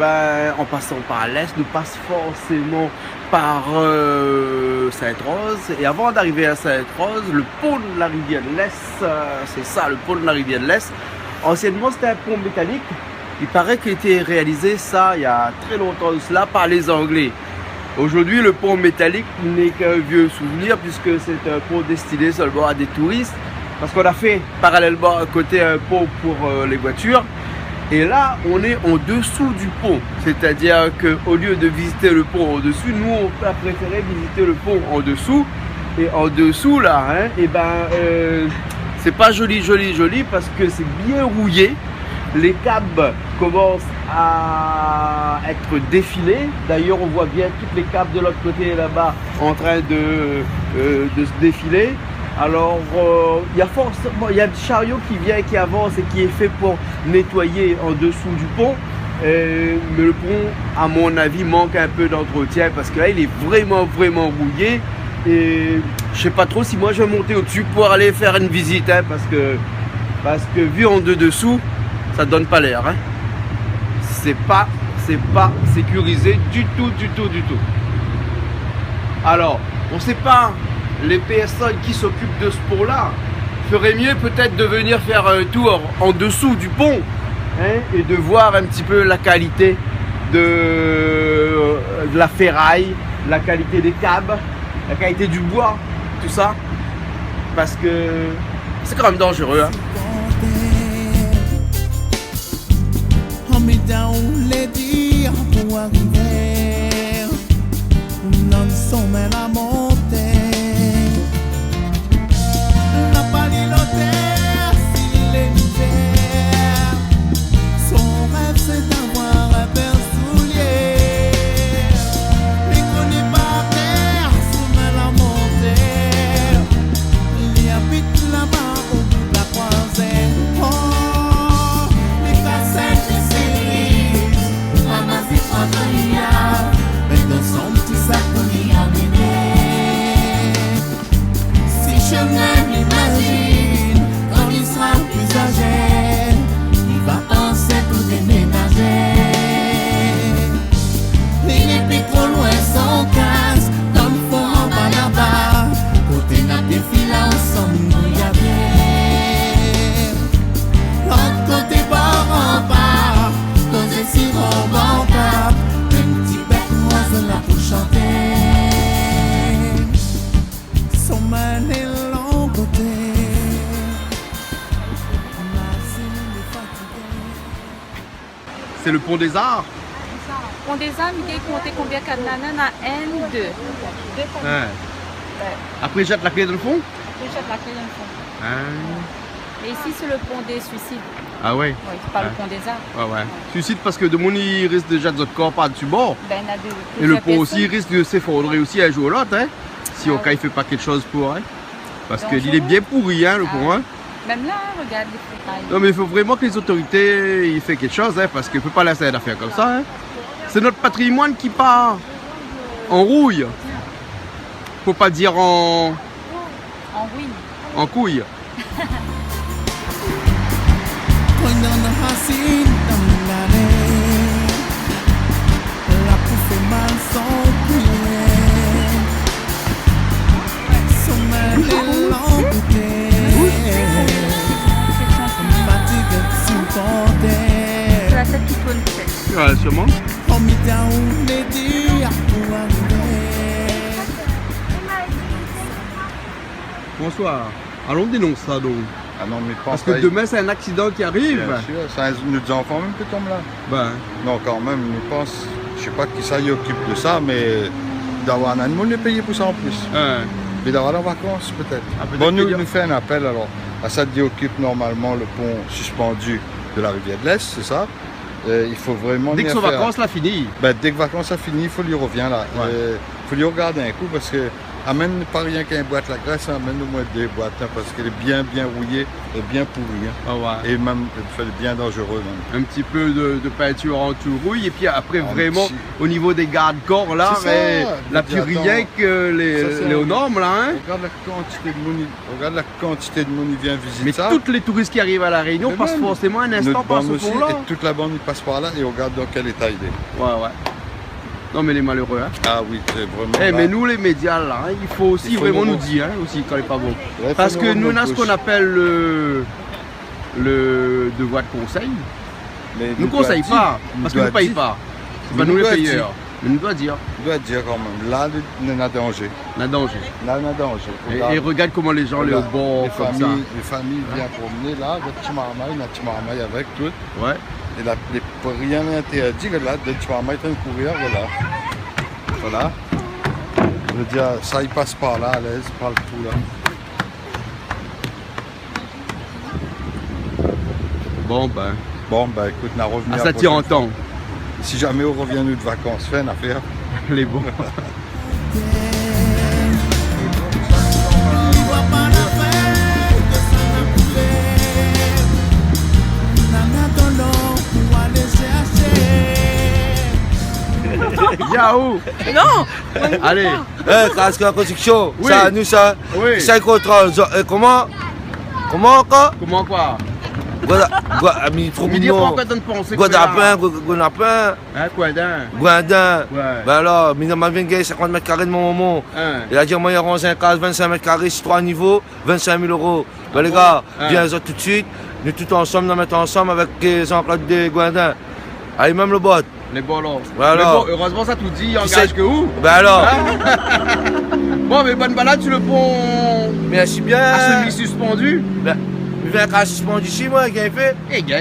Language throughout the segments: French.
en passant par l'Est, nous passe forcément par Sainte-Rose. Et avant d'arriver à Sainte-Rose, le pont de la rivière de l'Est, c'est ça, le pont de la rivière de l'Est. Anciennement, c'était un pont métallique. Il paraît qu'il a été réalisé, ça, il y a très longtemps de cela, par les Anglais. Aujourd'hui, le pont métallique n'est qu'un vieux souvenir, puisque c'est un pont destiné seulement à des touristes. Parce qu'on a fait parallèlement à côté un pont pour les voitures. Et là, on est en dessous du pont. C'est-à-dire qu'au lieu de visiter le pont au-dessus, nous, on a préféré visiter le pont en dessous. Et en dessous, là, c'est pas joli, parce que c'est bien rouillé. Les câbles commencent à être défilés. D'ailleurs, on voit bien toutes les câbles de l'autre côté là-bas en train de se défiler. Alors, il y a un chariot qui vient, qui avance et qui est fait pour nettoyer en dessous du pont. Mais le pont, à mon avis, manque un peu d'entretien parce que là, il est vraiment rouillé. Et je sais pas trop si moi je vais monter au-dessus pour aller faire une visite, parce que vu en dessous, ça donne pas l'air. C'est pas sécurisé du tout. Alors, on sait pas. Les personnes qui s'occupent de ce pont-là feraient mieux peut-être de venir faire un tour en dessous du pont et de voir un petit peu la qualité de la ferraille, la qualité des câbles, la qualité du bois, tout ça. Parce que c'est quand même dangereux. C'est le pont des Arts. Pont des Arts, il est compté combien de à N2. Après, jette la clé dans le fond. Après, jette la clé dans le fond. Et ici, c'est le pont des suicides. Ah ouais. Oui, c'est pas le pont des Arts. Ouais. Suicide parce que de mon il risque de jeter notre corps par-dessus bord. Et le pont aussi risque de s'effondrer aussi un jour ou l'autre, si au cas il fait pas quelque chose pour. Parce qu'il est bien pourri, le pont. Même là, regarde les ferrailles. Non, mais il faut vraiment que les autorités y fassent quelque chose, parce qu'il ne peut pas laisser d'affaires comme ça. C'est notre patrimoine qui part en rouille. Faut pas dire en ruine. En couille. C'est la tête qui tourne peut-être. Ouais, sûrement. Bonsoir. Allons dénoncer ça donc. Ah non, mais parce que demain c'est un accident qui arrive. Bien sûr, c'est nos enfants même qui tombent là. Ben. Non, quand même, je pense, je sais pas qui ça y occupe de ça, mais d'avoir un animal, les payer pour ça en plus. Mais d'avoir en vacances peut-être. Bon, nous fait un appel alors. À ça qui occupe normalement le pont suspendu de la rivière de l'Est, c'est ça. Il faut vraiment. Dès que son vacances l'a fini. Ben, dès que vacances a fini, il faut lui revenir là. Il faut lui regarder un coup parce que Amène pas rien qu'un boîte la graisse, amène au moins 2 boîtes, hein, parce qu'elle est bien rouillée et bien pourrie. Hein. Ah ouais. Et même, elle fait bien dangereux. Même. Un petit peu de peinture en tout rouille, et puis après, vraiment, au niveau des garde-corps, là, la plus rien que les aux normes, là. Hein. Regarde la quantité de monde qui vient visiter. Mais ça. toutes les touristes qui arrivent à La Réunion passent forcément un instant par ce pont-là. Et toute la bande, ils passent par là et on regarde dans quel état il est. Ouais, ouais. Non mais les malheureux hein. Ah oui, c'est vraiment. Mais nous les médias là, hein, il faut aussi vraiment nous dire hein, aussi quand il n'est pas bon. Ouais, parce que nous on a ce qu'on appelle le devoir de conseil. Mais nous ne conseille pas, parce que nous ne payons pas. C'est pas nous les payeurs. Mais nous doit dire. On doit dire quand même. Là, il y a danger. Il y a danger. Là, il y a danger. Et regarde comment les gens les au bord comme ça. Les familles viennent promener là, avec Timaramaï, il y a Timaramaï avec tout. Ouais. Et là, rien n'est interdit, là, de Timaramaï est en courir, là. Voilà. Je veux dire, ça, il passe par là, à l'aise, par le trou, là. Bon, ben, écoute, on a revenu. Ça tire en temps. Si jamais on revient nous de vacances, fais une affaire. Les bons. Yahoo! Non! Allez! Casque la construction, oui. Ça, nous, ça, oui. 53, comment encore? Comment quoi? Trop mignon. Guadapin. Hein, Guadin. Guadin. Ouais. Ben alors, il m'a vendu 50 mètres carrés de mon moment. Il a dit, moi, il y a 11 cases, 25 mètres carrés, sur 3 niveaux, 25 000 €. Ben les gars, viens tout de suite. Nous tous ensemble, nous mettons ensemble avec les enclos de Guadin. Allez, même le bot. Les bolos. Alors. Bon, heureusement, ça tout dit, il engage que où? Ben alors. Bon, mais bonne balade sur le pont. Merci bien. À semi-suspendu. Ben, il vient qu'à suspendu ici, moi, qu'il a fait. Eh, gars.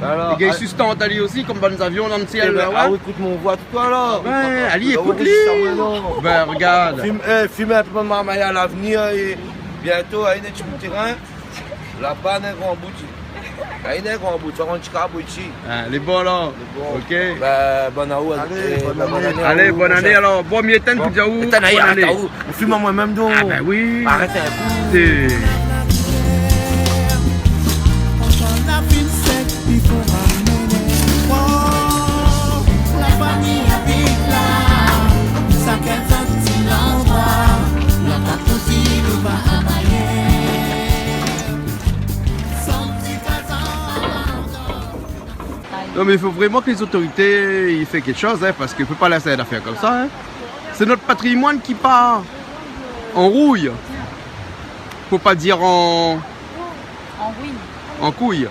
Alors. Les gars, suspendent Ali aussi, comme dans les avions dans le ciel. Ben, ah oui, écoute mon voix, tout toi là. Ben, Ali, écoute-lui. Ben, regarde. Fumer un peu de marmaille à l'avenir et bientôt, à une étude de terrain. Là-bas, on est grand bout. Il y a un grand bout, tu vas rentrer ici. Les bons là. Ok. Ben, bonne année. Allez, bonne année alors. Bon, miétane, tu dis où? Bonne année. On fume moi-même donc. Ah, ben oui. Arrêtez un peu. Non mais il faut vraiment que les autorités y fassent quelque chose, hein, parce qu'il ne peut pas laisser d'affaires comme ça. Hein. C'est notre patrimoine qui part en rouille. Faut pas dire en... En ruine. En couille.